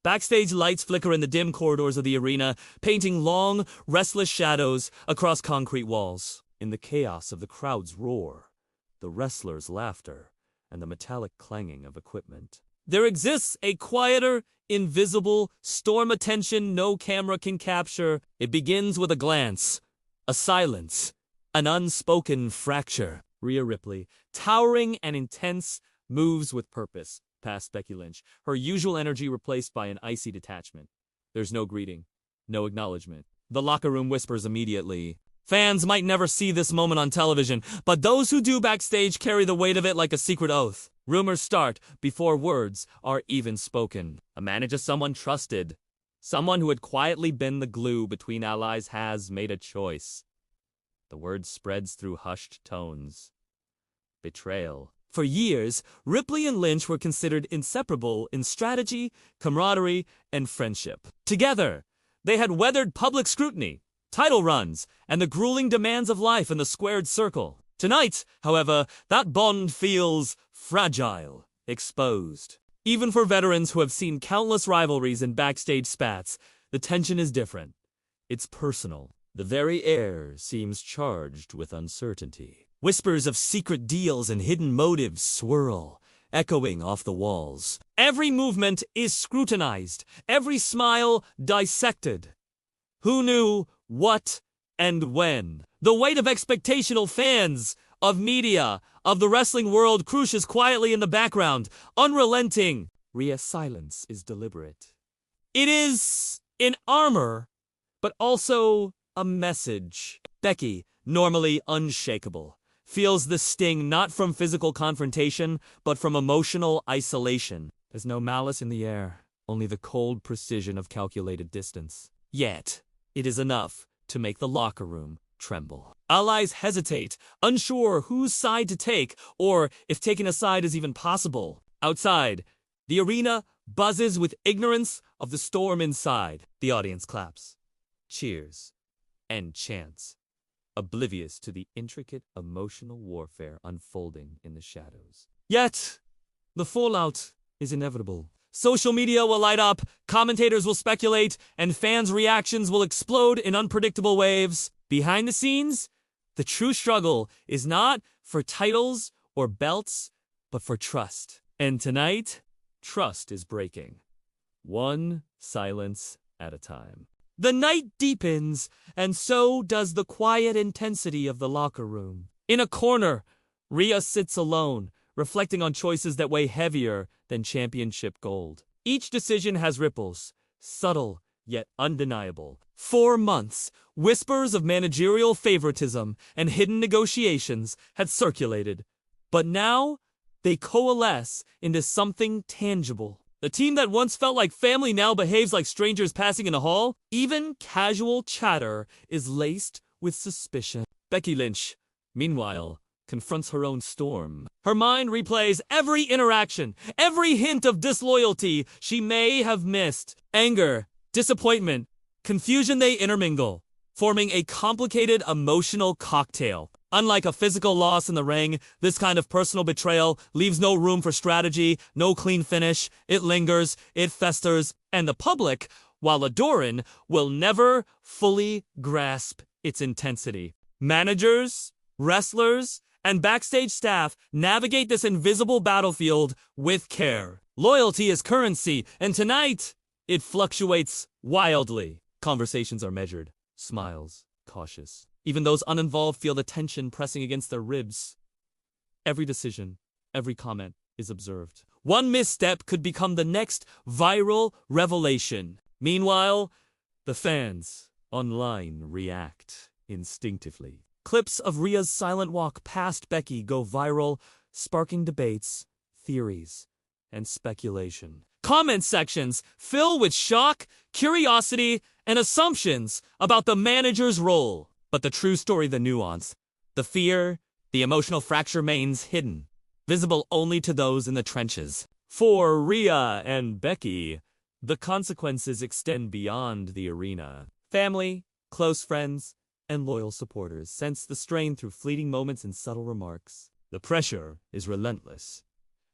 Backstage lights flicker in the dim corridors of the arena, painting long, restless shadows across concrete walls. In the chaos of the crowd's roar, the wrestlers' laughter, and the metallic clanging of equipment, there exists a quieter, invisible storm of tension no camera can capture. It begins with a glance, a silence, an unspoken fracture. Rhea Ripley, towering and intense, moves with purpose past Becky Lynch, her usual energy replaced by an icy detachment. There's no greeting, no acknowledgement. The locker room whispers immediately. Fans might never see this moment on television, but those who do backstage carry the weight of it like a secret oath. Rumors start before words are even spoken. A manager someone trusted, someone who had quietly been the glue between allies, has made a choice. The word spreads through hushed tones. Betrayal. For years, Ripley and Lynch were considered inseparable in strategy, camaraderie, and friendship. Together, they had weathered public scrutiny, title runs, and the grueling demands of life in the squared circle. Tonight, however, that bond feels fragile, exposed. Even for veterans who have seen countless rivalries and backstage spats, the tension is different. It's personal. The very air seems charged with uncertainty. Whispers of secret deals and hidden motives swirl, echoing off the walls. Every movement is scrutinized, every smile dissected. Who knew what and when? The weight of expectational fans, of media, of the wrestling world crouches quietly in the background, unrelenting. Rhea's silence is deliberate. It is in armor, but also a message. Becky, normally unshakable, feels the sting not from physical confrontation, but from emotional isolation. There's no malice in the air, only the cold precision of calculated distance. Yet, it is enough to make the locker room tremble. Allies hesitate, unsure whose side to take, or if taking a side is even possible. Outside, the arena buzzes with ignorance of the storm inside. The audience claps, cheers, and chants, oblivious to the intricate emotional warfare unfolding in the shadows. Yet, the fallout is inevitable. Social media will light up, commentators will speculate, and fans' reactions will explode in unpredictable waves. Behind the scenes, the true struggle is not for titles or belts, but for trust. And tonight, trust is breaking, one silence at a time. The night deepens, and so does the quiet intensity of the locker room. In a corner, Rhea sits alone, reflecting on choices that weigh heavier than championship gold. Each decision has ripples, subtle yet undeniable. 4 months, whispers of managerial favoritism and hidden negotiations had circulated, but now they coalesce into something tangible. The team that once felt like family now behaves like strangers passing in a hall. Even casual chatter is laced with suspicion. Becky Lynch, meanwhile, confronts her own storm. Her mind replays every interaction, every hint of disloyalty she may have missed. Anger, disappointment, confusion, they intermingle, forming a complicated emotional cocktail. Unlike a physical loss in the ring, this kind of personal betrayal leaves no room for strategy, no clean finish. It lingers, it festers, and the public, while adoring, will never fully grasp its intensity. Managers, wrestlers, and backstage staff navigate this invisible battlefield with care. Loyalty is currency, and tonight, it fluctuates wildly. Conversations are measured, smiles cautious. Even those uninvolved feel the tension pressing against their ribs. Every decision, every comment is observed. One misstep could become the next viral revelation. Meanwhile, the fans online react instinctively. Clips of Rhea's silent walk past Becky go viral, sparking debates, theories, and speculation. Comment sections fill with shock, curiosity, and assumptions about the manager's role. But the true story, the nuance, the fear, the emotional fracture remains hidden, visible only to those in the trenches. For Rhea and Becky, the consequences extend beyond the arena. Family, close friends, and loyal supporters sense the strain through fleeting moments and subtle remarks. The pressure is relentless,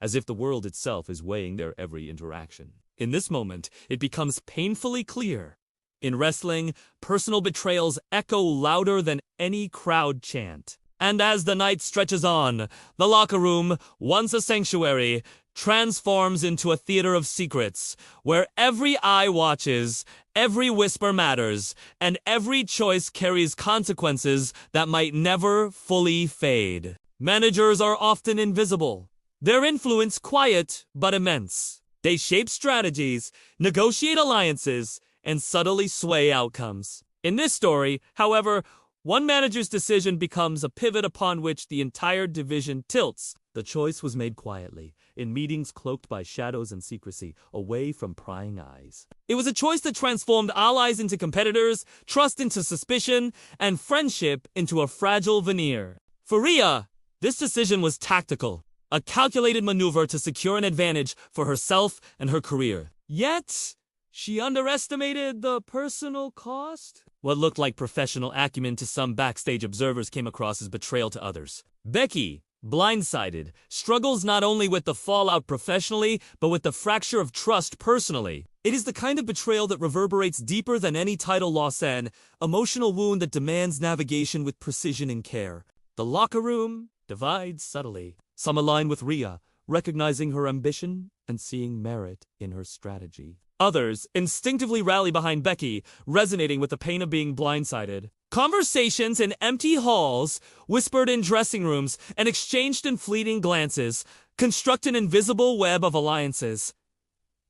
as if the world itself is weighing their every interaction. In this moment, it becomes painfully clear. In wrestling, personal betrayals echo louder than any crowd chant. And as the night stretches on, the locker room, once a sanctuary, transforms into a theater of secrets, where every eye watches, every whisper matters, and every choice carries consequences that might never fully fade. Managers are often invisible, their influence quiet but immense. They shape strategies, negotiate alliances, and subtly sway outcomes. In this story, however, one manager's decision becomes a pivot upon which the entire division tilts. The choice was made quietly, in meetings cloaked by shadows and secrecy, away from prying eyes. It was a choice that transformed allies into competitors, trust into suspicion, and friendship into a fragile veneer. For Rhea, this decision was tactical, a calculated maneuver to secure an advantage for herself and her career. Yet, she underestimated the personal cost. What looked like professional acumen to some backstage observers came across as betrayal to others. Becky, blindsided, struggles not only with the fallout professionally, but with the fracture of trust personally. It is the kind of betrayal that reverberates deeper than any title loss, an emotional wound that demands navigation with precision and care. The locker room divides subtly. Some align with Rhea, recognizing her ambition and seeing merit in her strategy. Others instinctively rally behind Becky, resonating with the pain of being blindsided. Conversations in empty halls, whispered in dressing rooms, and exchanged in fleeting glances, construct an invisible web of alliances.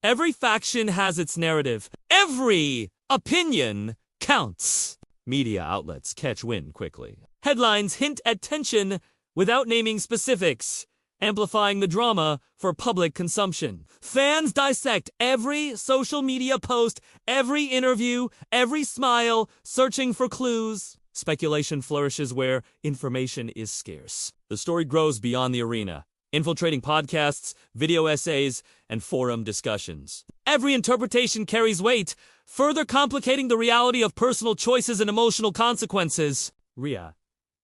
Every faction has its narrative. Every opinion counts. Media outlets catch wind quickly. Headlines hint at tension without naming specifics, amplifying the drama for public consumption. Fans dissect every social media post, every interview, every smile, searching for clues. Speculation flourishes where information is scarce. The story grows beyond the arena, infiltrating podcasts, video essays, and forum discussions. Every interpretation carries weight, further complicating the reality of personal choices and emotional consequences. Rhea,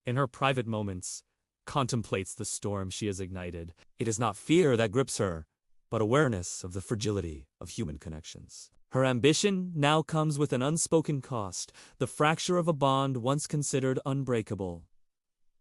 in her private moments, contemplates the storm she has ignited. It is not fear that grips her, but awareness of the fragility of human connections. Her ambition now comes with an unspoken cost, the fracture of a bond once considered unbreakable.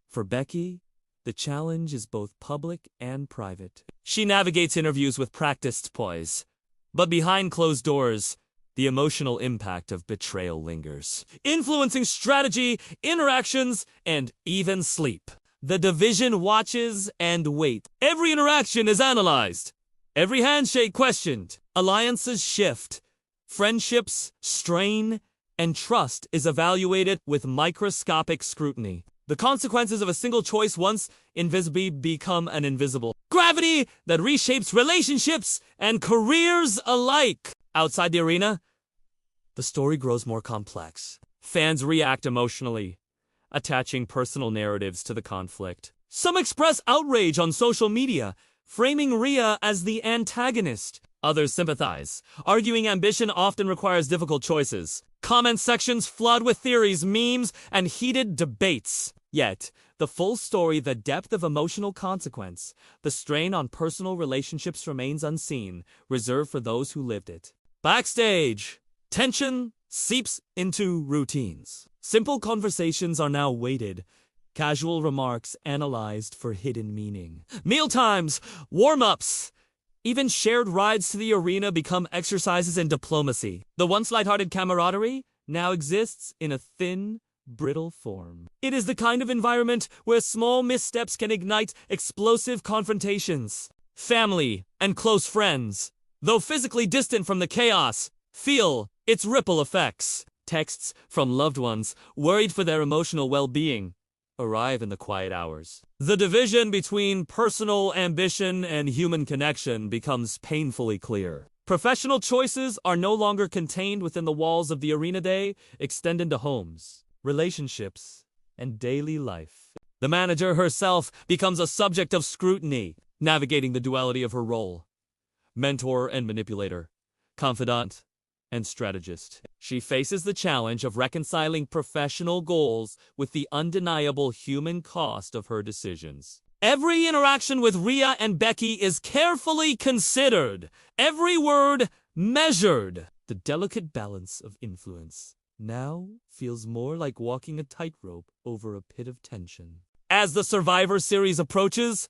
For Becky, the challenge is both public and private. She navigates interviews with practiced poise, but behind closed doors, the emotional impact of betrayal lingers, influencing strategy, interactions, and even sleep. The division watches and waits. Every interaction is analyzed. Every handshake questioned. Alliances shift. Friendships strain. And trust is evaluated with microscopic scrutiny. The consequences of a single choice once invisible become an invisible gravity that reshapes relationships and careers alike. Outside the arena, the story grows more complex. Fans react emotionally, attaching personal narratives to the conflict. Some express outrage on social media, framing Rhea as the antagonist. Others sympathize, arguing ambition often requires difficult choices. Comment sections flood with theories, memes, and heated debates. Yet, the full story, the depth of emotional consequence, the strain on personal relationships remains unseen, reserved for those who lived it. Backstage, tension seeps into routines. Simple conversations are now weighted, casual remarks analyzed for hidden meaning. Mealtimes, warm-ups, even shared rides to the arena become exercises in diplomacy. The once lighthearted camaraderie now exists in a thin, brittle form. It is the kind of environment where small missteps can ignite explosive confrontations. Family and close friends, though physically distant from the chaos, feel its ripple effects. Texts from loved ones, worried for their emotional well-being, arrive in the quiet hours. The division between personal ambition and human connection becomes painfully clear. Professional choices are no longer contained within the walls of the arena. They extend into homes, relationships, and daily life. The manager herself becomes a subject of scrutiny, navigating the duality of her role: mentor and manipulator, confidant and strategist. She faces the challenge of reconciling professional goals with the undeniable human cost of her decisions. Every interaction with Rhea and Becky is carefully considered. Every word measured. The delicate balance of influence now feels more like walking a tightrope over a pit of tension. As the Survivor Series approaches,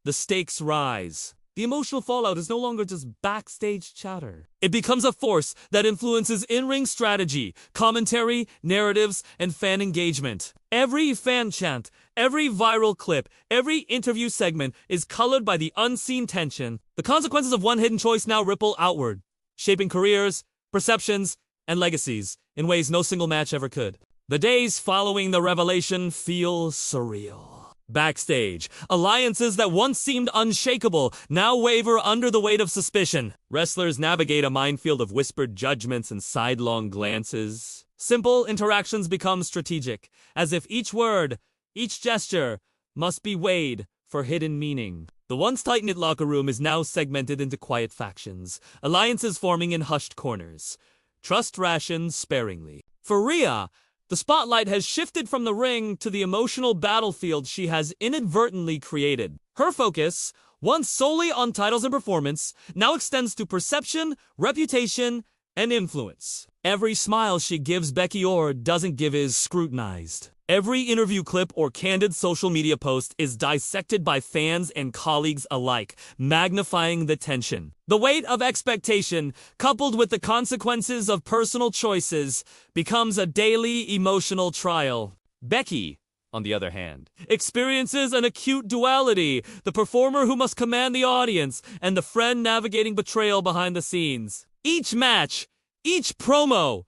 the stakes rise. The emotional fallout is no longer just backstage chatter. It becomes a force that influences in-ring strategy, commentary, narratives, and fan engagement. Every fan chant, every viral clip, every interview segment is colored by the unseen tension. The consequences of one hidden choice now ripple outward, shaping careers, perceptions, and legacies in ways no single match ever could. The days following the revelation feel surreal. Backstage, alliances that once seemed unshakable now waver under the weight of suspicion. Wrestlers navigate a minefield of whispered judgments and sidelong glances. Simple interactions become strategic, as if each word, each gesture, must be weighed for hidden meaning. The once tight-knit locker room is now segmented into quiet factions, alliances forming in hushed corners. Trust rations sparingly. For Rhea, the spotlight has shifted from the ring to the emotional battlefield she has inadvertently created. Her focus, once solely on titles and performance, now extends to perception, reputation, and influence. Every smile she gives Becky or doesn't give is scrutinized. Every interview clip or candid social media post is dissected by fans and colleagues alike, magnifying the tension. The weight of expectation, coupled with the consequences of personal choices, becomes a daily emotional trial. Becky, on the other hand, experiences an acute duality, the performer who must command the audience and the friend navigating betrayal behind the scenes. Each match, each promo,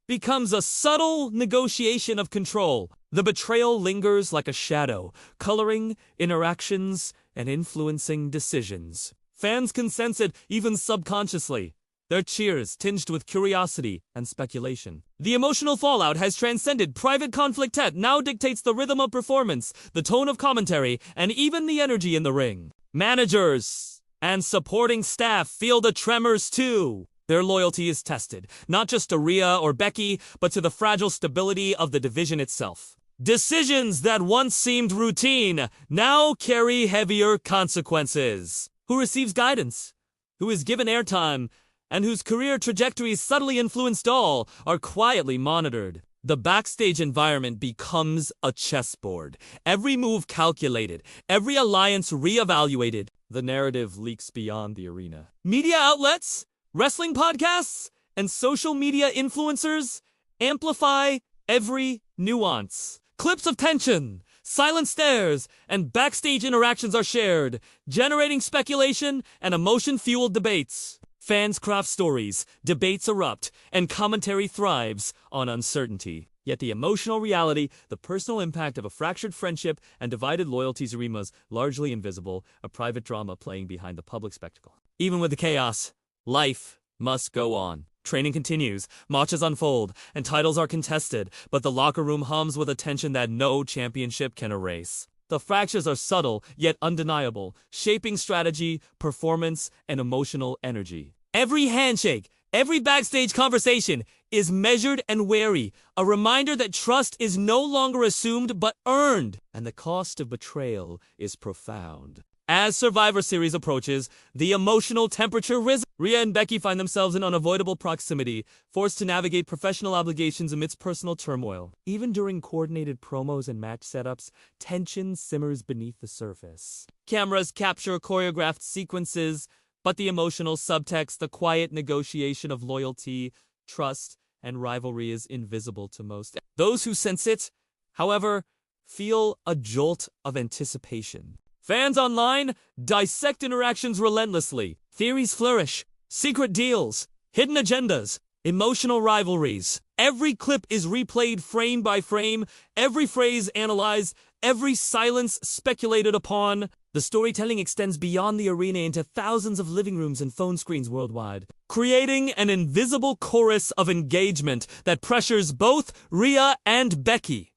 becomes a subtle negotiation of control. The betrayal lingers like a shadow, coloring interactions and influencing decisions. Fans can sense it even subconsciously, their cheers tinged with curiosity and speculation. The emotional fallout has transcended private conflict. Now dictates the rhythm of performance, the tone of commentary, and even the energy in the ring. Managers and supporting staff feel the tremors too. Their loyalty is tested, not just to Rhea or Becky, but to the fragile stability of the division itself. Decisions that once seemed routine now carry heavier consequences. Who receives guidance, who is given airtime, and whose career trajectories subtly influenced all are quietly monitored. The backstage environment becomes a chessboard. Every move calculated, every alliance reevaluated. The narrative leaks beyond the arena. Media outlets, wrestling podcasts, and social media influencers amplify every nuance. Clips of tension, silent stares, and backstage interactions are shared, generating speculation and emotion-fueled debates. Fans craft stories, debates erupt, and commentary thrives on uncertainty. Yet the emotional reality, the personal impact of a fractured friendship and divided loyalties remains largely invisible, a private drama playing behind the public spectacle. Even with the chaos, life must go on. Training continues, matches unfold, and titles are contested, but the locker room hums with a tension that no championship can erase. The fractures are subtle, yet undeniable, shaping strategy, performance, and emotional energy. Every handshake, every backstage conversation is measured and wary, a reminder that trust is no longer assumed but earned, and the cost of betrayal is profound. As Survivor Series approaches, the emotional temperature rises. Rhea and Becky find themselves in unavoidable proximity, forced to navigate professional obligations amidst personal turmoil. Even during coordinated promos and match setups, tension simmers beneath the surface. Cameras capture choreographed sequences, but the emotional subtext, the quiet negotiation of loyalty, trust, and rivalry is invisible to most. Those who sense it, however, feel a jolt of anticipation. Fans online dissect interactions relentlessly. Theories flourish, secret deals, hidden agendas, emotional rivalries. Every clip is replayed frame by frame, every phrase analyzed, every silence speculated upon. The storytelling extends beyond the arena into thousands of living rooms and phone screens worldwide, creating an invisible chorus of engagement that pressures both Rhea and Becky.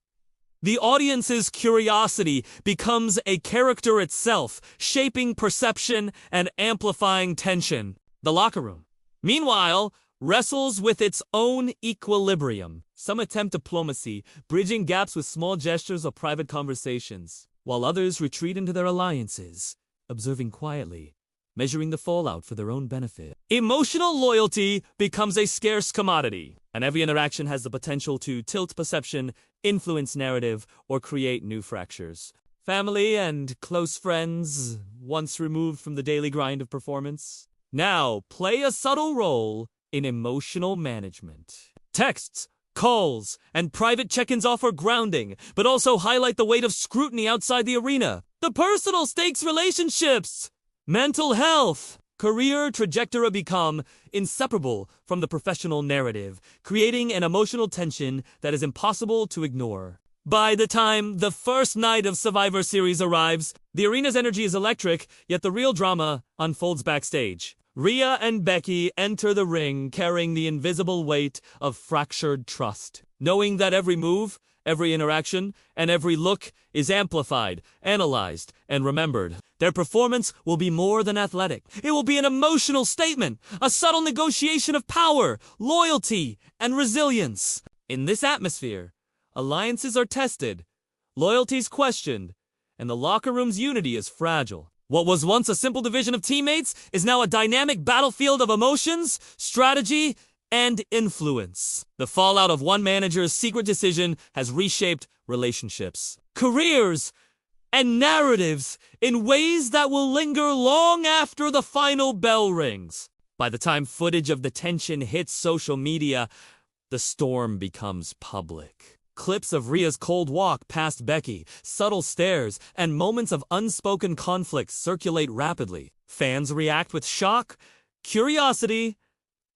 The audience's curiosity becomes a character itself, shaping perception and amplifying tension. The locker room, meanwhile, wrestles with its own equilibrium. Some attempt diplomacy, bridging gaps with small gestures or private conversations, while others retreat into their alliances, observing quietly, measuring the fallout for their own benefit. Emotional loyalty becomes a scarce commodity, and every interaction has the potential to tilt perception, influence narrative, or create new fractures. Family and close friends, once removed from the daily grind of performance, now play a subtle role in emotional management. Texts, calls, and private check-ins offer grounding, but also highlight the weight of scrutiny outside the arena. The personal stakes relationships, mental health, career trajectory become inseparable from the professional narrative, creating an emotional tension that is impossible to ignore. By the time the first night of Survivor Series arrives, the arena's energy is electric, yet the real drama unfolds backstage. Rhea and Becky enter the ring carrying the invisible weight of fractured trust, knowing that every move, every interaction, and every look is amplified, analyzed, and remembered. Their performance will be more than athletic. It will be an emotional statement, a subtle negotiation of power, loyalty, and resilience. In this atmosphere, alliances are tested, loyalties questioned, and the locker room's unity is fragile. What was once a simple division of teammates is now a dynamic battlefield of emotions, strategy, and influence. The fallout of one manager's secret decision has reshaped relationships, careers, and narratives in ways that will linger long after the final bell rings. By the time footage of the tension hits social media, the storm becomes public. Clips of Rhea's cold walk past Becky, subtle stares, and moments of unspoken conflict circulate rapidly. Fans react with shock, curiosity,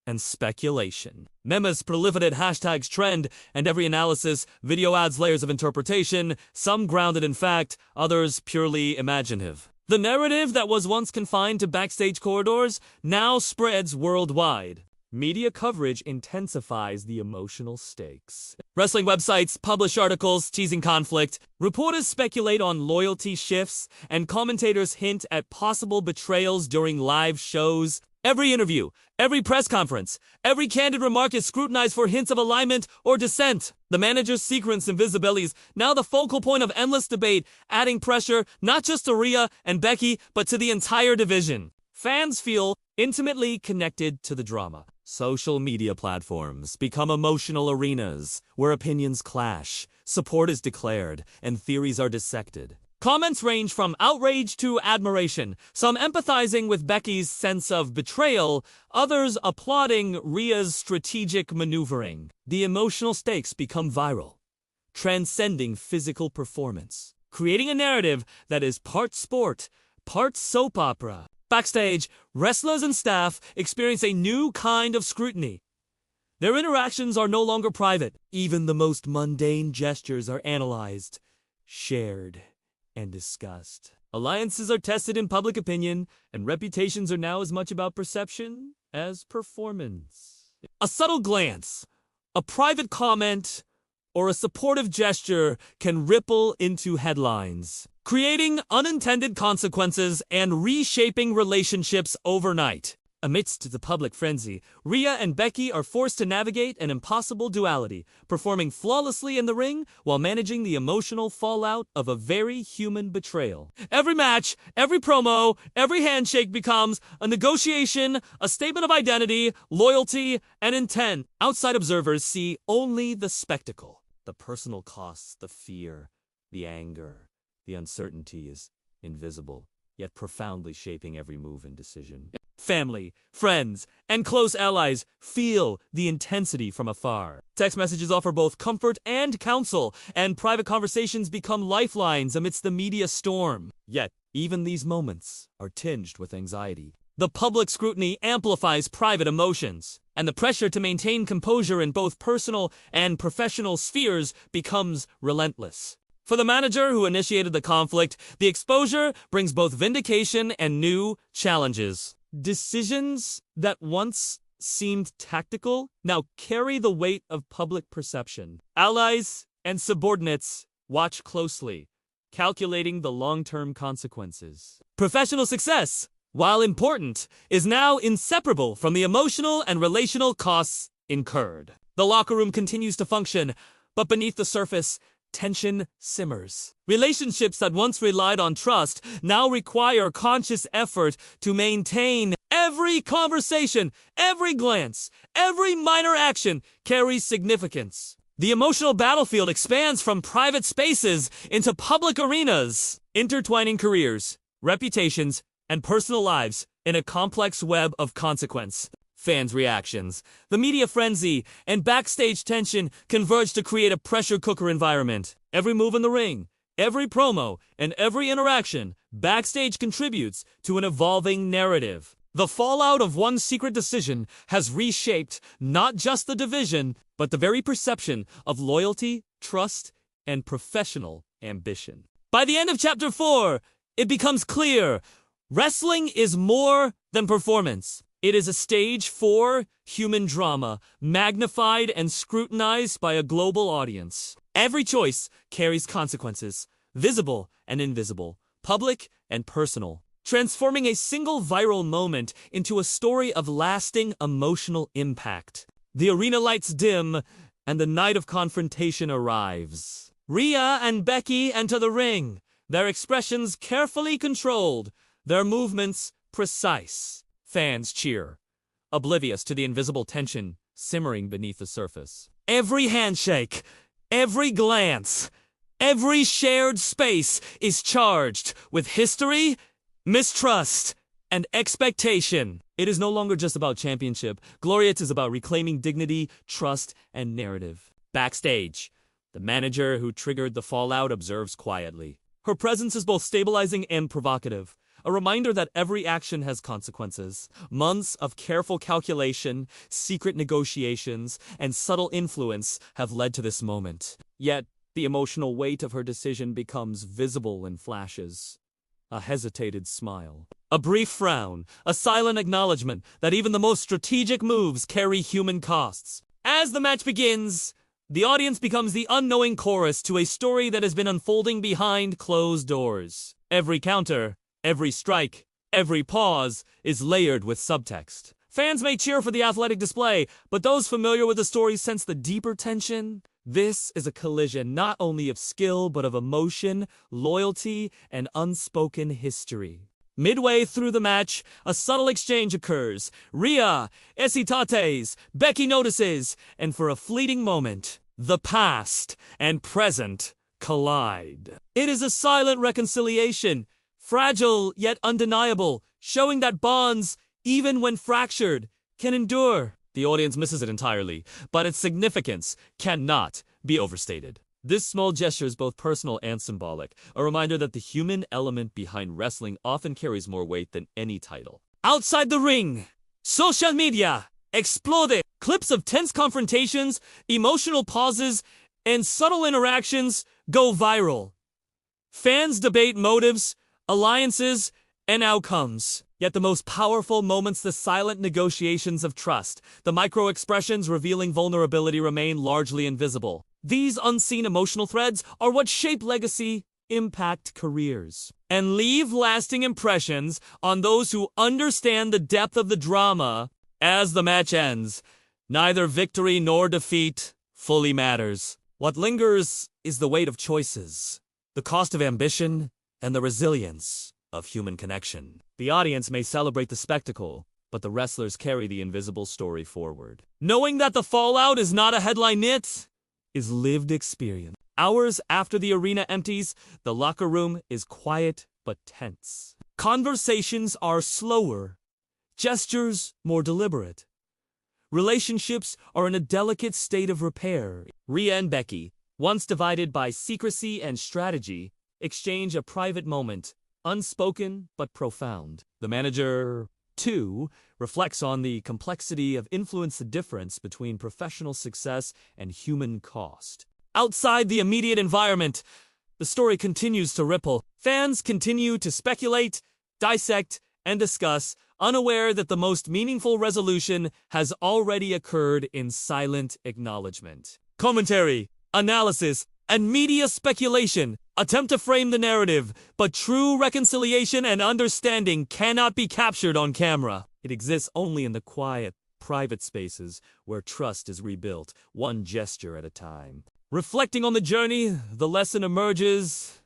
and speculation. Memes proliferate hashtags trend, and every analysis video adds layers of interpretation, some grounded in fact, others purely imaginative. The narrative that was once confined to backstage corridors now spreads worldwide. Media coverage intensifies the emotional stakes. Wrestling websites publish articles teasing conflict, reporters speculate on loyalty shifts, and commentators hint at possible betrayals during live shows. Every interview, every press conference, every candid remark is scrutinized for hints of alignment or dissent. The manager's secrets and visibility is now the focal point of endless debate, adding pressure not just to Rhea and Becky, but to the entire division. Fans feel intimately connected to the drama. Social media platforms become emotional arenas where opinions clash, support is declared, and theories are dissected. Comments range from outrage to admiration, some empathizing with Becky's sense of betrayal, others applauding Rhea's strategic maneuvering. The emotional stakes become viral, transcending physical performance, creating a narrative that is part sport, part soap opera. Backstage, wrestlers and staff experience a new kind of scrutiny. Their interactions are no longer private. Even the most mundane gestures are analyzed, shared, and discussed. Alliances are tested in public opinion, and reputations are now as much about perception as performance. A subtle glance, a private comment, or a supportive gesture can ripple into headlines, creating unintended consequences and reshaping relationships overnight. Amidst the public frenzy, Rhea and Becky are forced to navigate an impossible duality, performing flawlessly in the ring while managing the emotional fallout of a very human betrayal. Every match, every promo, every handshake becomes a negotiation, a statement of identity, loyalty, and intent. Outside observers see only the spectacle. The personal costs, the fear, the anger, the uncertainty is invisible, yet profoundly shaping every move and decision. Family, friends, and close allies feel the intensity from afar. Text messages offer both comfort and counsel, and private conversations become lifelines amidst the media storm. Yet, even these moments are tinged with anxiety. The public scrutiny amplifies private emotions, and the pressure to maintain composure in both personal and professional spheres becomes relentless. For the manager who initiated the conflict, the exposure brings both vindication and new challenges. Decisions that once seemed tactical now carry the weight of public perception. Allies and subordinates watch closely, calculating the long-term consequences. Professional success, while important, is now inseparable from the emotional and relational costs incurred. The locker room continues to function, but beneath the surface, tension simmers. Relationships that once relied on trust now require conscious effort to maintain. Every conversation, every glance, every minor action carries significance. The emotional battlefield expands from private spaces into public arenas, intertwining careers, reputations, and personal lives in a complex web of consequence. Fans' reactions, the media frenzy, and backstage tension converge to create a pressure cooker environment. Every move in the ring, every promo, and every interaction backstage contributes to an evolving narrative. The fallout of one secret decision has reshaped not just the division, but the very perception of loyalty, trust, and professional ambition. By the end of Chapter 4, it becomes clear wrestling is more than performance. It is a stage for human drama, magnified and scrutinized by a global audience. Every choice carries consequences, visible and invisible, public and personal, transforming a single viral moment into a story of lasting emotional impact. The arena lights dim, and the night of confrontation arrives. Rhea and Becky enter the ring, their expressions carefully controlled, their movements precise. Fans cheer, oblivious to the invisible tension simmering beneath the surface. Every handshake, every glance, every shared space is charged with history, mistrust, and expectation. It is no longer just about championship. Glorious is about reclaiming dignity, trust, and narrative. Backstage, the manager who triggered the fallout observes quietly. Her presence is both stabilizing and provocative, a reminder that every action has consequences. Months of careful calculation, secret negotiations, and subtle influence have led to this moment. Yet, the emotional weight of her decision becomes visible in flashes. A hesitated smile, a brief frown, a silent acknowledgement that even the most strategic moves carry human costs. As the match begins, the audience becomes the unknowing chorus to a story that has been unfolding behind closed doors. Every counter, every strike, every pause is layered with subtext. Fans may cheer for the athletic display, but those familiar with the story sense the deeper tension. This is a collision not only of skill, but of emotion, loyalty, and unspoken history. Midway through the match, a subtle exchange occurs. Rhea hesitates, Becky notices, and for a fleeting moment, the past and present collide. It is a silent reconciliation, fragile yet undeniable, showing that bonds, even when fractured, can endure. The audience misses it entirely, but its significance cannot be overstated. This small gesture is both personal and symbolic, a reminder that the human element behind wrestling often carries more weight than any title. Outside the ring, social media explode. Clips of tense confrontations, emotional pauses, and subtle interactions go viral. Fans debate motives, alliances, and outcomes. Yet the most powerful moments, the silent negotiations of trust, the micro-expressions revealing vulnerability, remain largely invisible. These unseen emotional threads are what shape legacy, impact careers, and leave lasting impressions on those who understand the depth of the drama. As the match ends, neither victory nor defeat fully matters. What lingers is the weight of choices, the cost of ambition, and the resilience of human connection. The audience may celebrate the spectacle, but the wrestlers carry the invisible story forward. Knowing that the fallout is not a headline hit is lived experience. Hours after the arena empties, the locker room is quiet but tense. Conversations are slower, gestures more deliberate. Relationships are in a delicate state of repair. Rhea and Becky, once divided by secrecy and strategy, exchange a private moment, unspoken but profound. The manager, too, reflects on the complexity of influence, the difference between professional success and human cost. Outside the immediate environment, the story continues to ripple. Fans continue to speculate, dissect, and discuss, unaware that the most meaningful resolution has already occurred in silent acknowledgement. Commentary, analysis, and media speculation attempt to frame the narrative, but true reconciliation and understanding cannot be captured on camera. It exists only in the quiet, private spaces where trust is rebuilt, one gesture at a time. Reflecting on the journey, the lesson emerges: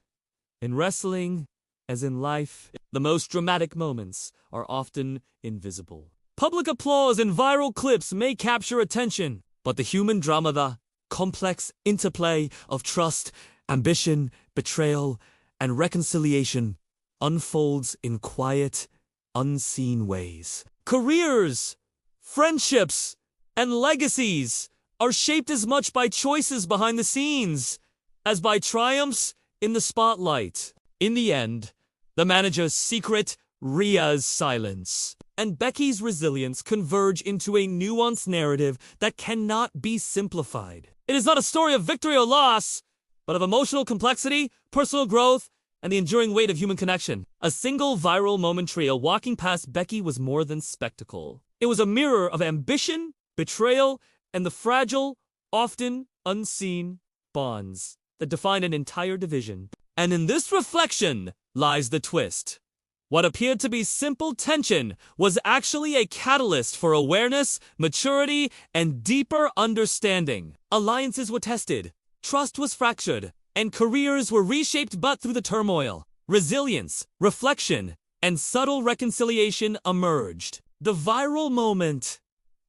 in wrestling, as in life, the most dramatic moments are often invisible. Public applause and viral clips may capture attention, but the human drama, the complex interplay of trust, ambition, betrayal, and reconciliation unfolds in quiet, unseen ways. Careers, friendships, and legacies are shaped as much by choices behind the scenes as by triumphs in the spotlight. In the end, the manager's secret, Rhea's silence, and Becky's resilience converge into a nuanced narrative that cannot be simplified. It is not a story of victory or loss, but of emotional complexity, personal growth, and the enduring weight of human connection. A single viral moment trio walking past Becky was more than spectacle. It was a mirror of ambition, betrayal, and the fragile, often unseen bonds that define an entire division. And in this reflection lies the twist. What appeared to be simple tension was actually a catalyst for awareness, maturity, and deeper understanding. Alliances were tested, trust was fractured, and careers were reshaped, but through the turmoil, resilience, reflection, and subtle reconciliation emerged. The viral moment,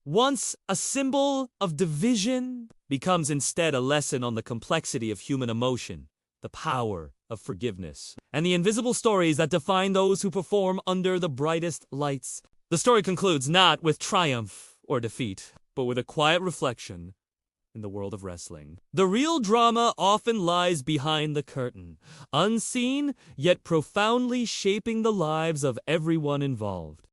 once a symbol of division, becomes instead a lesson on the complexity of human emotion, the power of forgiveness, and the invisible stories that define those who perform under the brightest lights. The story concludes not with triumph or defeat, but with a quiet reflection in the world of wrestling. The real drama often lies behind the curtain, unseen, yet profoundly shaping the lives of everyone involved.